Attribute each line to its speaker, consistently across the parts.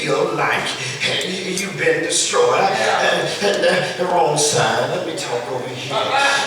Speaker 1: feel like you've been destroyed. The wrong side. Let me talk over here.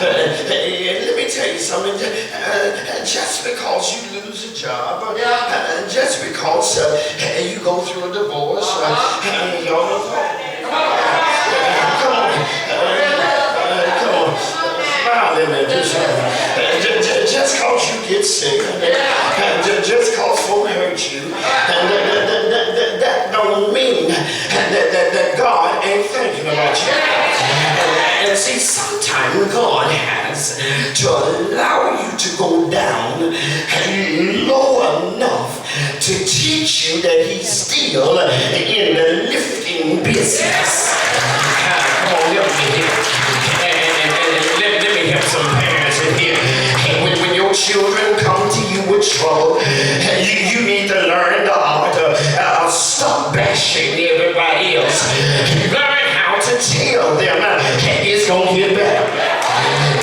Speaker 1: Let me tell you something. Just because you lose a job, just because you go through a divorce, y'all come on. Smile in there. Just because you get sick, just because folk hurt you, that don't mean that God ain't thinking about you. And see, sometimes God has to allow you to go down low enough to teach you that He's still in the lifting business. Come on, help me here. Let me help some parents in here. When your children come to you with trouble, you need to learn the art of stop bashing everybody else. Learn how to tell them it's going to get better.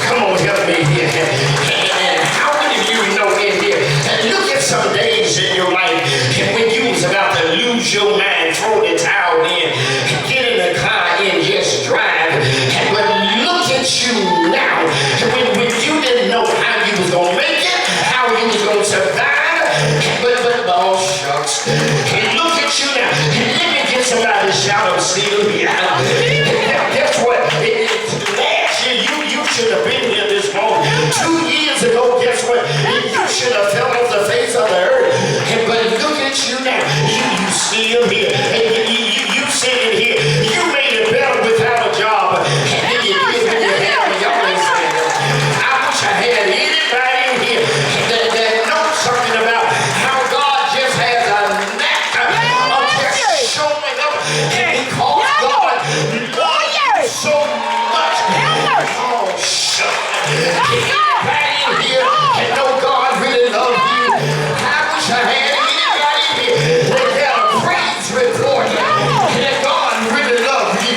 Speaker 1: Come on, help me here. And how many of you know in here, look at some days in your life when you was about to lose your mind, throw the towel in, get in the car and just drive. But look at you now, when you didn't know how you was going to make it, how you was going to survive, but oh shucks, look at you now. Let me get somebody to shout up, still here. Guess what? Last year you should have been here this morning. 2 years ago, guess what? You should have fell off the face of the earth. But look at you now. You still here. You sitting here. You made it better without a job than you did when you had a young man. I wish I had anybody in here that knows something about how God just has a knack of just showing up. Because God loves you so much. Oh, shut up. Anybody in here that know God really loves you? I wish I had anybody in here that had a praise report that God really loves you.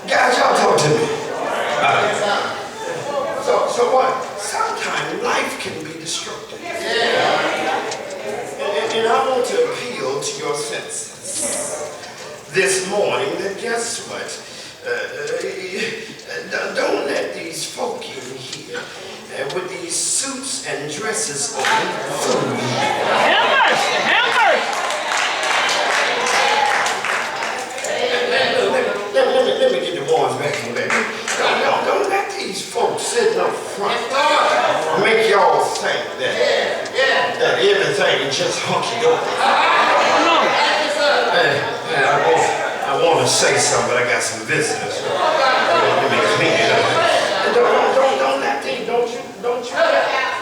Speaker 1: Guys, y'all talk to me. So what? Sometimes life can be destructive. And I want to appeal to your senses this morning that guess what? Don't let these folk in here with these suits and dresses on fool you. Let me get the ones back in there. Don't let these folks sitting up front make y'all think that everything is just hunky-dory. I want to say something, but I got some visitors. Let me clean it up.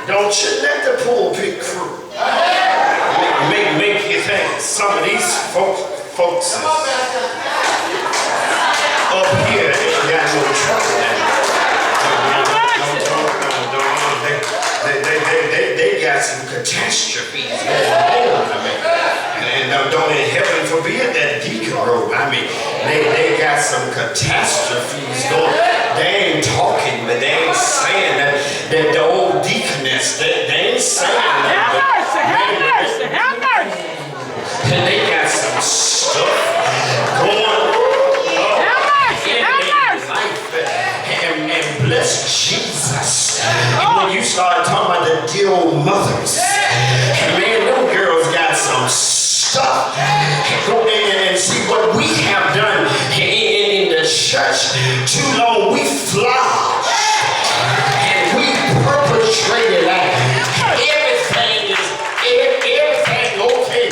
Speaker 1: Don't you let the pulpit crew make you think some of these folks is up here ain't got no trouble now. They got some catastrophes going on. And don't in heaven forbid that deacon robe. They got some catastrophes going. They ain't talking, but they ain't saying that the old deaconess, they ain't saying that. Have mercy. And they got some stuff going on. And bless Jesus. When you start talking about the dear old mothers, man, those girls got some stuff. Go in and see what we have done in the church. Too long we flogged and we perpetrated that. Everything okay.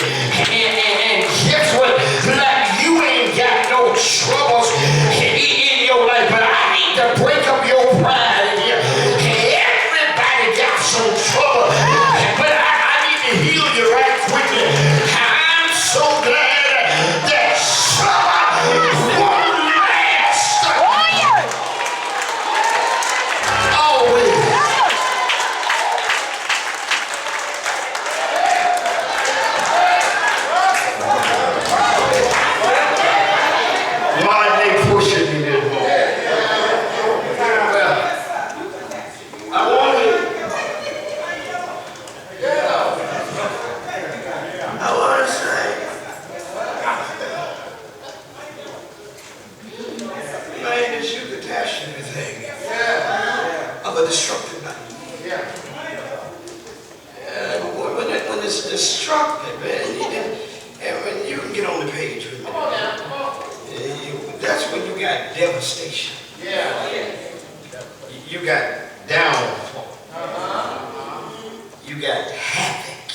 Speaker 1: And guess what? Like you ain't got no troubles in your life, but I need to break up your pride in here. Everybody got some trouble, but I need to heal you right quickly. I'm so it's destructive, and when you can get on the page with me, that's when you got devastation. You got downfall. You got havoc.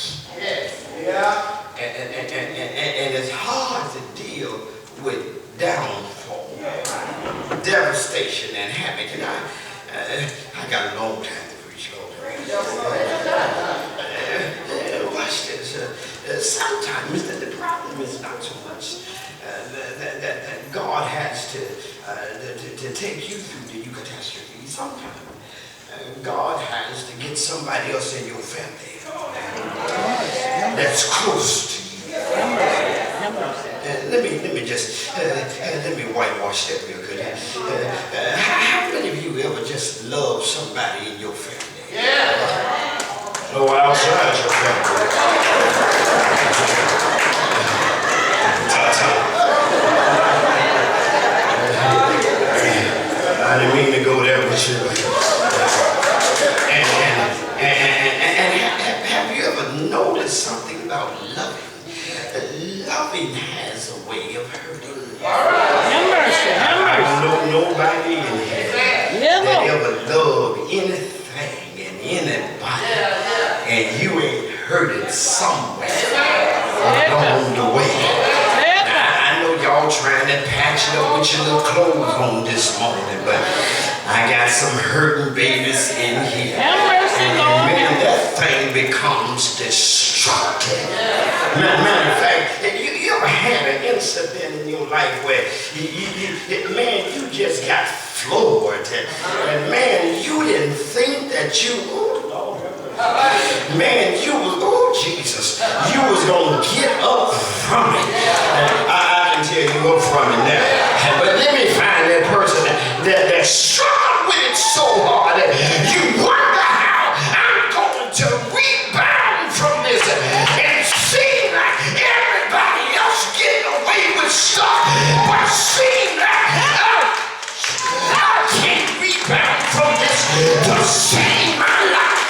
Speaker 1: And it's hard to deal with downfall, devastation, and havoc. And I got a long time to preach, Lord. Watch this. Sometimes the problem is not so much that God has to take you through the Eucatastrophe. Sometimes God has to get somebody else in your family that's close to you. Let me whitewash that real good. How many of you ever just love somebody in your family? No, outside your family. I didn't mean to go there with you. And have you ever noticed something about loving? Loving has a way of hurting. I don't know nobody in here that ever loved anything and anybody, and you ain't hurted somewhere along the way. Now, I know y'all trying to patch it up with your little clothes on this morning, but I got some hurting babies in here. And man, that thing becomes destructive. Matter of fact, you ever had an incident in your life where you just got floored, and man, you didn't think that you, Jesus, you was gonna get up from it. I can tell you up from it now. But let me find that person that struggled with it so hard that you wonder how I'm going to rebound from this and seem like everybody else getting away with stuff, but seem like I can't rebound from this to save my life.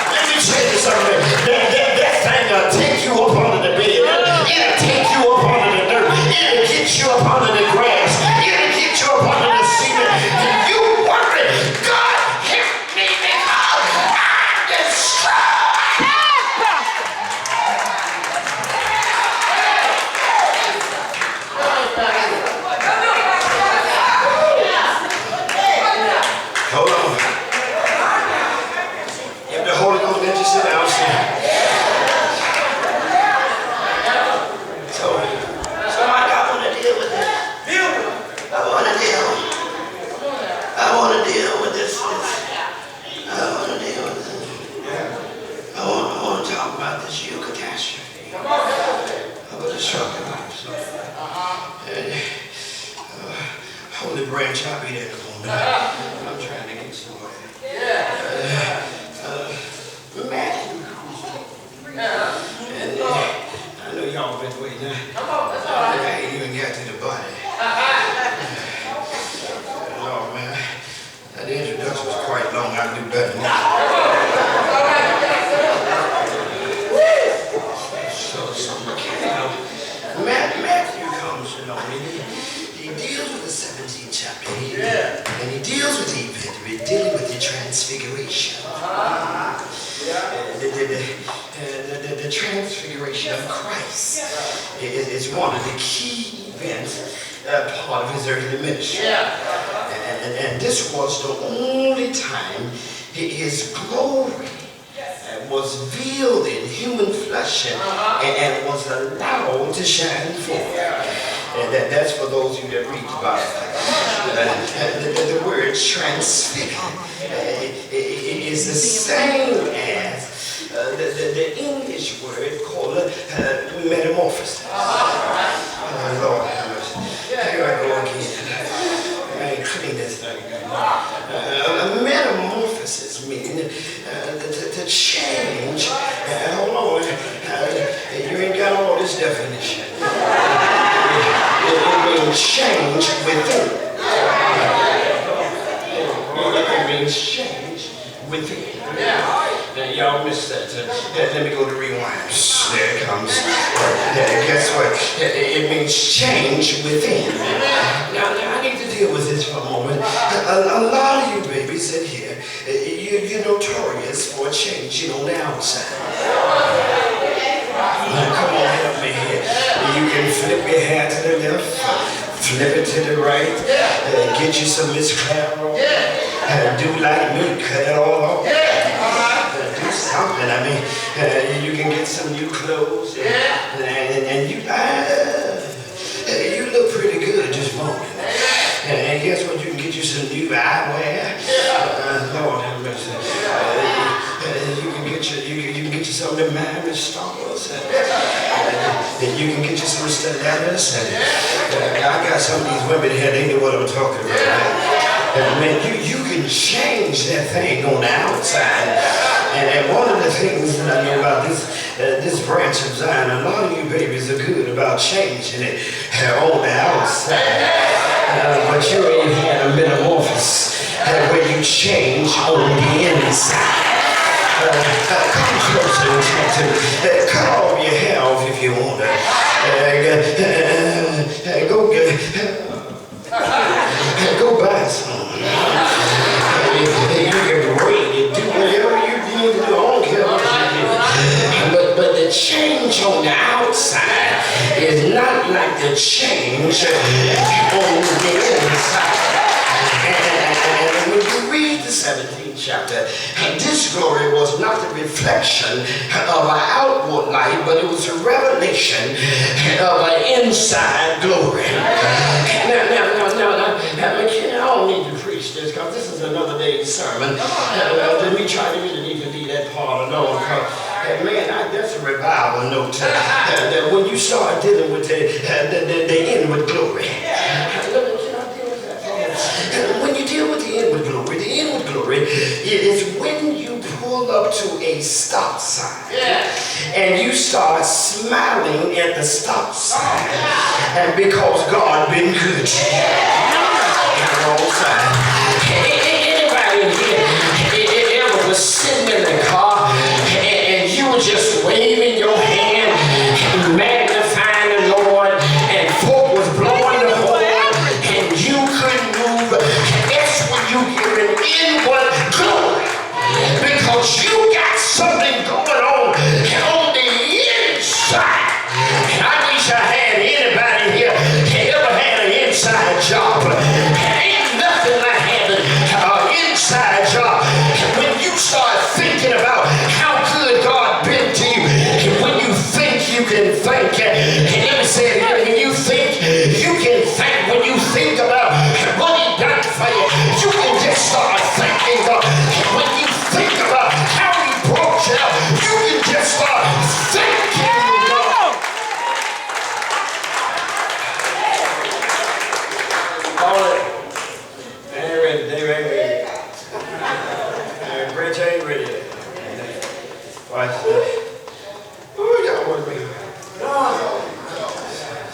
Speaker 1: Let me tell you something. That thing will take you up under the bed. It'll take you up under the dirt. It'll get you up under the grass. It'll get you up under the cement. You worry. God help me because I'm destroyed. Hold on. If the Holy Ghost let you sit down, So I want to deal with this. I want to deal with this. I want to talk about this Eucatastrophe. Of a destructive life. Holy branch, I'll be there in a moment. I'm trying to get somewhere. Matthew. And I know y'all been waiting. I ain't even got to the body. Oh man, that introduction was quite long. I can do better now. Matthew comes, he deals with the 17th chapter, and he deals with the event, dealing with the transfiguration. The transfiguration of Christ is one of the key events, part of his earthly ministry. And this was the only time his glory was veiled in human flesh and was allowed to shine forth. And that's for those of you that read the Bible. The word transfigure is the same as the English word called metamorphosis. Lord have mercy. Here I go again. I ain't clean this thing. A metamorphosis means to change. Hold on. You ain't got all this definition. It means change within. It means change within. Y'all missed that. Let me go to rewind. There it comes. Guess what? It means change within. Now, I need to deal with this for a moment. A lot of you babies in here, you're notorious for changing on the outside. Now, come on, help me here. You can flip your hair to the left, flip it to the right, get you some Miss Claro, do like me, cut it all off. Do something. I mean, you can get some new clothes, and you look pretty good this morning. And guess what? You can get you some new eyewear. Lord have mercy. You can get you some of the Miami stars. And you can get you some stilettos. I got some of these women here. They know what I'm talking about. Man, you can change that thing on the outside. And one of the things that I know about this branch of Zion, a lot of you babies are good about changing it on the outside. But you ain't had a metamorphosis where you change on the inside. Come closer and talk to me. Cut off your hair off if you want to. Go buy some. You can braid it, do whatever you need to do. I don't care what you do. But the change on the outside is not like the change on the inside. And when you read the 17th chapter, this glory was not the reflection of an outward light, but it was a revelation of an inside glory. I don't need to preach this because this is another day's sermon. Let me try to really need to leave that part alone. Man, that's a revival note. That when you start dealing with the inward glory. When you deal with the inward glory is when you pull up to a stop sign and you start smiling at the stop sign, and because God been good to you. Anybody here ever was sitting in the car and you were just waving your hand, magnifying the Lord, and folk was blowing the horn and you couldn't move? That's when you give an inward glory, because you got something going on the inside. I wish I had anybody here ever had an inside job. Ain't nothing like having an inside job. When you start thinking about how good God been to you, when you think you can thank, let me say it again, when you think you can thank, when you think about what He done for you, you can just start thanking God. When you think about how He brought you out, you can just start thanking God. All right. They ready. Rich ain't ready yet. Watch this. Oh, y'all with me?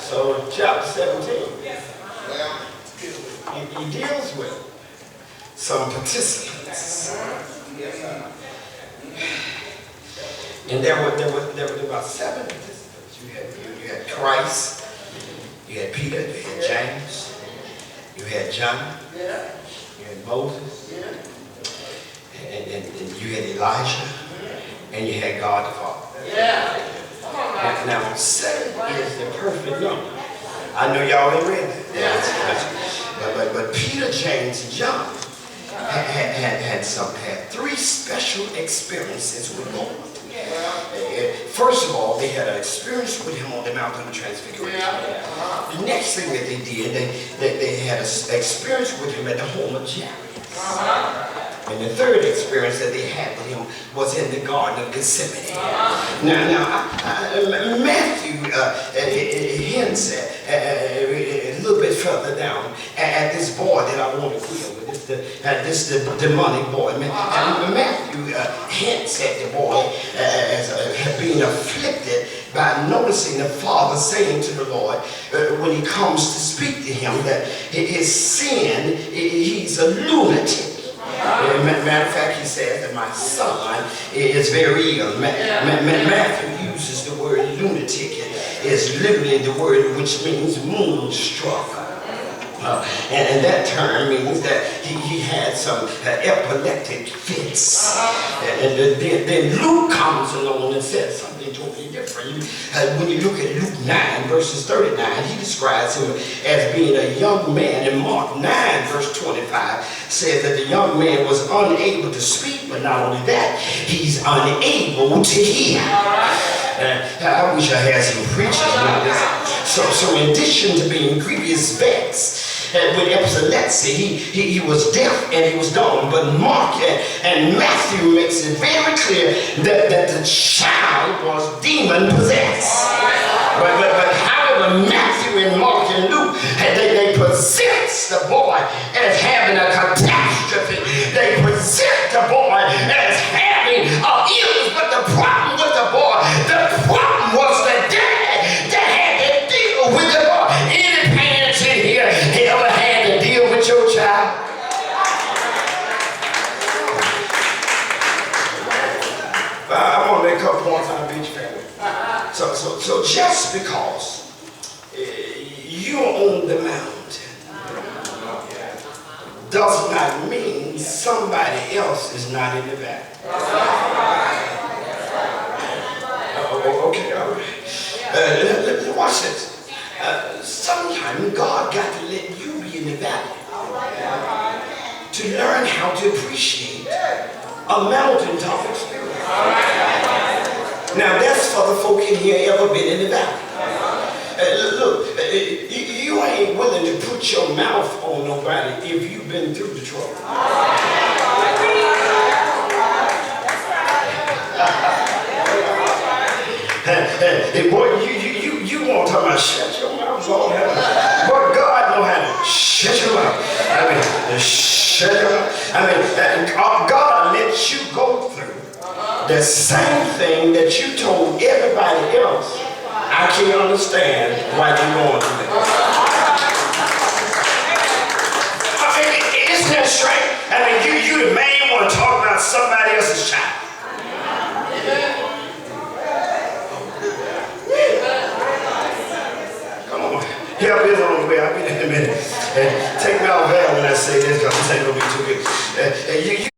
Speaker 1: So, chapter 17. He deals with some participants. And there were about 7 participants. You had Christ, you had Peter, you had James, you had John, you had Moses, and you had Elijah, and you had God the Father. Now 7 is the perfect number. I know y'all ain't read that. But Peter, James, and John had 3 special experiences with God. First of all, they had an experience with Him on the mountain of transfiguration. The next thing that they did, they had an experience with Him at the home of Jairus. And the third experience that they had with Him was in the Garden of Gethsemane. Now Matthew hints at a little bit further down at this boy that I want to deal with. This demonic boy. Matthew hints at the boy as being afflicted by noticing the Father saying to the Lord when He comes to speak to him that his sin, he's a lunatic. Matter of fact, he says that my son is very ill. Matthew uses the word lunatic. It's literally the word which means moonstruck. And that term means that he had some epileptic fits. And then Luke comes along and says something totally different. When you look at Luke 9 verses 39, he describes him as being a young man. And Mark 9 verse 25 says that the young man was unable to speak, but not only that, he's unable to hear. I wish I had some preachers like this. So in addition to being grievous vexed with epilepsy, he was deaf and he was dumb. But Mark and Matthew makes it very clear that the child was demon possessed. But however, Matthew and Mark and Luke, they present the boy as having a catastrophe. They present the boy as having illness. But the problem with the problem was the dad that had to deal with the boy. Any parents in here ever had to deal with your child? I want to make a couple points on the beach family. So just because you're on the mountain does not mean somebody else is not in the valley. Okay, all right. Watch this. Sometimes God got to let you be in the valley to learn how to appreciate a mountaintop experience. Now that's for the folk in here ever been in the valley. Look, you ain't willing to put your mouth on nobody if you've been through the trouble. Boy, you want to talk about shut your mouth, Lord. But God know how to shut your mouth. Shut your mouth. God lets you go through the same thing that you told everybody else. I can't understand why you're going through that. Isn't that strange? You the man want to talk about somebody else's child. Help is on the way. I'll be there in a minute. Take me off there when I say this because this ain't going to be too good.